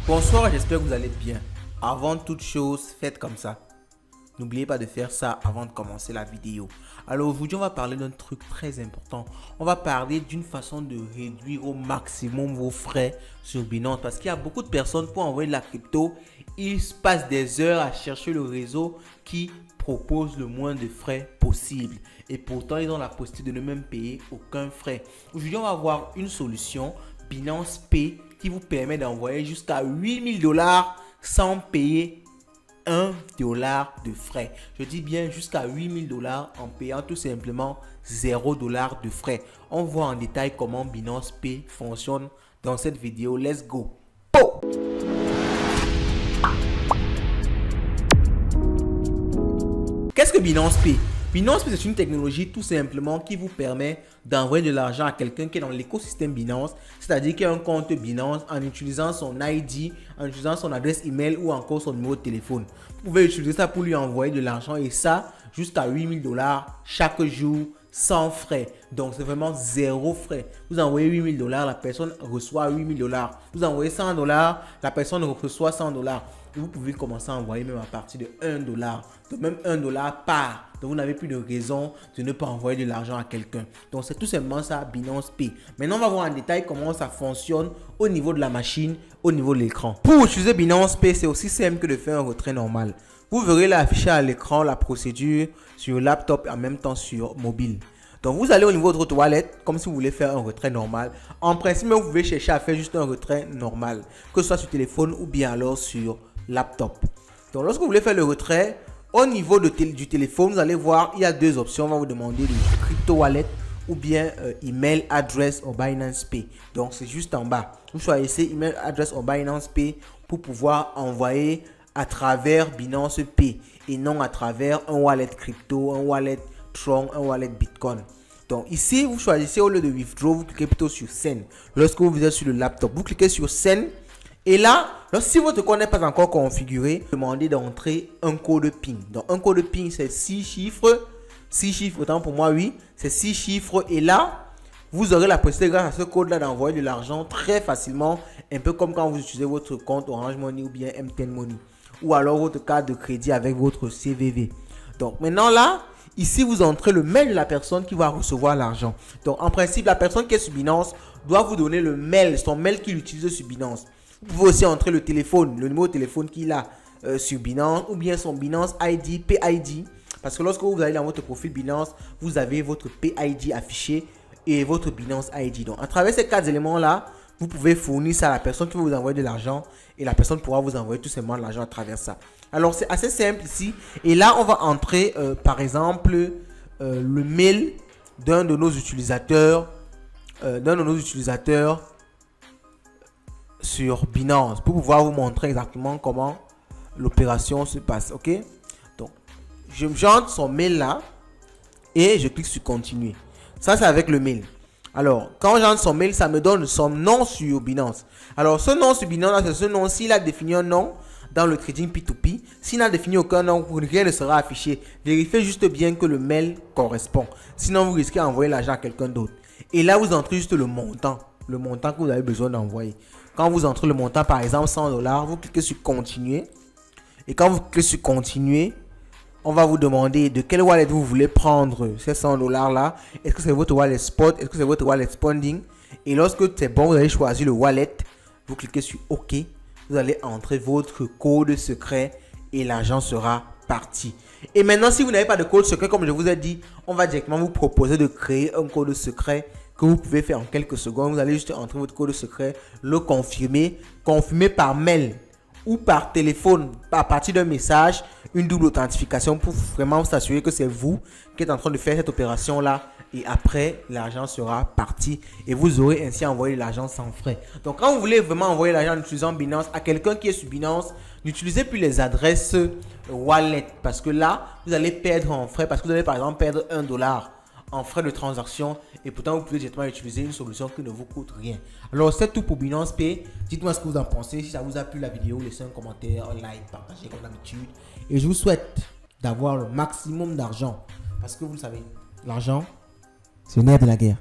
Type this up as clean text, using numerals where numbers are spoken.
Bonsoir, j'espère que vous allez bien. Avant toute chose, faites comme ça. N'oubliez pas de faire ça avant de commencer la vidéo. Alors aujourd'hui, on va parler d'un truc très important. On va parler d'une façon de réduire au maximum vos frais sur Binance. Parce qu'il y a beaucoup de personnes pour envoyer de la crypto. Ils passent des heures à chercher le réseau qui propose le moins de frais possible. Et pourtant, ils ont la possibilité de ne même payer aucun frais. Aujourd'hui, on va voir une solution Binance Pay qui vous permet d'envoyer jusqu'à 8000 $ sans payer $1 de frais. Je dis bien jusqu'à 8000 $ en payant tout simplement $0 de frais. On voit en détail comment Binance Pay fonctionne dans cette vidéo. Let's go. Oh! Qu'est-ce que Binance Pay? Binance Pay, c'est une technologie tout simplement qui vous permet d'envoyer de l'argent à quelqu'un qui est dans l'écosystème Binance, c'est-à-dire qui a un compte Binance en utilisant son ID, en utilisant son adresse email ou encore son numéro de téléphone. Vous pouvez utiliser ça pour lui envoyer de l'argent et ça jusqu'à 8000 $ chaque jour sans frais. Donc c'est vraiment zéro frais. Vous envoyez 8000 $, la personne reçoit 8000 $. Vous envoyez 100 $, la personne reçoit 100 $. Vous pouvez commencer à envoyer même à partir de $1. Donc même $1 part. Donc vous n'avez plus de raison de ne pas envoyer de l'argent à quelqu'un. Donc c'est tout simplement ça, Binance Pay. Maintenant on va voir en détail comment ça fonctionne au niveau de la machine, au niveau de l'écran. Pour utiliser Binance Pay, c'est aussi simple que de faire un retrait normal. Vous verrez là affiché à l'écran la procédure sur laptop et en même temps sur mobile. Donc vous allez au niveau de votre wallet comme si vous voulez faire un retrait normal. En principe, vous pouvez chercher à faire juste un retrait normal, que ce soit sur téléphone ou bien alors sur laptop. Donc lorsque vous voulez faire le retrait, au niveau du téléphone, vous allez voir, il y a deux options. On va vous demander le crypto wallet ou bien email address ou Binance Pay. Donc c'est juste en bas. Vous choisissez email address ou Binance Pay pour pouvoir envoyer à travers Binance Pay et non à travers un wallet crypto, un wallet Tron, un wallet Bitcoin. Donc ici, vous choisissez au lieu de withdraw, vous cliquez plutôt sur send. Lorsque vous êtes sur le laptop, vous cliquez sur send. Et là, si votre compte n'est pas encore configuré, demandez d'entrer un code PIN. Donc un code PIN, c'est 6 chiffres. 6 chiffres, autant pour moi, oui. C'est 6 chiffres. Et là, vous aurez la possibilité, grâce à ce code-là, d'envoyer de l'argent très facilement. Un peu comme quand vous utilisez votre compte Orange Money ou bien MTN Money. Ou alors votre carte de crédit avec votre CVV. Donc maintenant là, ici vous entrez le mail de la personne qui va recevoir l'argent. Donc en principe, la personne qui est sur Binance doit vous donner le mail, son mail qu'il utilise sur Binance. Vous pouvez aussi entrer le téléphone, le numéro de téléphone qu'il a sur Binance ou bien son Binance ID, PID. Parce que lorsque vous allez dans votre profil Binance, vous avez votre PID affiché et votre Binance ID. Donc à travers ces quatre éléments-là, vous pouvez fournir ça à la personne qui va vous envoyer de l'argent et la personne pourra vous envoyer tout simplement de l'argent à travers ça. Alors c'est assez simple ici. Et là, on va entrer par exemple le mail d'un de nos utilisateurs, sur Binance pour pouvoir vous montrer exactement comment l'opération se passe. Ok, donc j'entre son mail là et je clique sur continuer. Ça c'est avec le mail. Alors quand j'entre son mail, ça me donne son nom sur Binance. Alors ce nom sur Binance, c'est ce nom. S'il a défini un nom dans le trading P2P, s'il n'a défini aucun nom, rien ne sera affiché. Vérifiez juste bien que le mail correspond, sinon vous risquez d'envoyer l'argent à quelqu'un d'autre. Et là vous entrez juste le montant que vous avez besoin d'envoyer. Quand vous entrez le montant, par exemple 100 $, vous cliquez sur continuer. Et quand vous cliquez sur continuer, on va vous demander de quel wallet vous voulez prendre ces 100 $ là. Est-ce que c'est votre wallet spot? Est-ce que c'est votre wallet spending? Et lorsque c'est bon, vous allez choisir le wallet. Vous cliquez sur OK. Vous allez entrer votre code secret et l'argent sera parti. Et maintenant, si vous n'avez pas de code secret, comme je vous ai dit, on va directement vous proposer de créer un code secret que vous pouvez faire en quelques secondes. Vous allez juste entrer votre code secret, le confirmer par mail ou par téléphone à partir d'un message, une double authentification pour vraiment vous assurer que c'est vous qui êtes en train de faire cette opération là. Et après, l'argent sera parti et vous aurez ainsi envoyé l'argent sans frais. Donc quand vous voulez vraiment envoyer l'argent en utilisant Binance à quelqu'un qui est sur Binance, n'utilisez plus les adresses wallet parce que là, vous allez perdre en frais parce que vous allez par exemple perdre $1 en frais de transaction et pourtant vous pouvez directement utiliser une solution qui ne vous coûte rien. Alors c'est tout pour Binance Pay. Dites-moi ce que vous en pensez. Si ça vous a plu la vidéo, laissez un commentaire, un like, partagez comme d'habitude. Et je vous souhaite d'avoir le maximum d'argent parce que vous le savez, l'argent c'est le nerf de la guerre.